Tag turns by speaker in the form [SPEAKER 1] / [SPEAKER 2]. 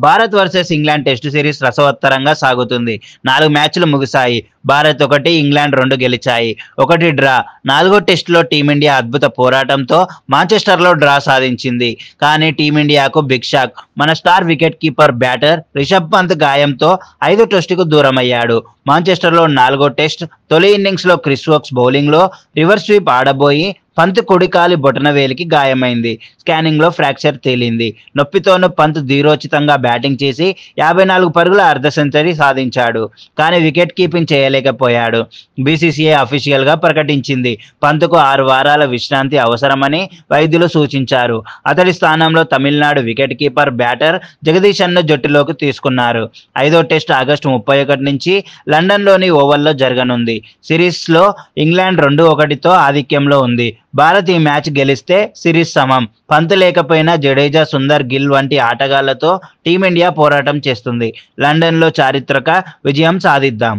[SPEAKER 1] Bharat versus England test series రసవత్తరంగా సాగుతుంది. 4 మ్యాచ్లు ముగిశాయి. భారత్ 1, ఇంగ్లాండ్ 2 గెలిచాయి. 1 డ్రా. 4వ టెస్టులో టీమిండియా అద్భుత పోరాటంతో మాంచెస్టర్లో డ్రా సాధించింది. కానీ టీమిండియాకు బిగ్ షాక్. మన star wicket keeper batter Rishabh Pant గాయంతో 5వ టెస్టుకు దూరమయ్యాడు. మాంచెస్టర్లో 4వ టెస్ట్ తొలి ఇన్నింగ్స్లో క్రిస్ వోక్స్ బౌలింగ్లో రివర్స్ స్వీప్ ఆడబోయి పంత్ కుడికాలి బొటనవేలికి గాయమైంది. స్కానింగ్లో ఫ్రాక్చర్ తేలింది. నొప్పితోనూ పంత్ ధీరోచితంగా బ్యాటింగ్ చేసి 54 పరుగుల అర్ధ సెంచరీ సాధించాడు. కానీ వికెట్ కీపింగ్ చేయలేకపోయాడు. బీసీసీఐ అఫీషియల్గా ప్రకటించింది. పంత్కు 6 వారాల విశ్రాంతి అవసరమని వైద్యులు సూచించారు. అతడి స్థానంలో తమిళనాడు వికెట్ కీపర్ బ్యాటర్ జగదీశన్ను జట్టులోకి తీసుకున్నారు. 5వ టెస్ట్ ఆగస్టు 31 నుంచి లండన్లోని ఓవల్లో జరగనుంది. సిరీస్లో ఇంగ్లాండ్ 2-1తో ఆధిక్యంలో ఉంది. భారత్ ఈ మ్యాచ్ గెలిస్తే సిరీస్ సమం. పంత్ లేకపోయినా జడేజా, సుందర్, గిల్ వంటి ఆటగాళ్లతో టీమిండియా పోరాటం చేస్తుంది. లండన్లో చారిత్రక విజయం సాధిద్దాం.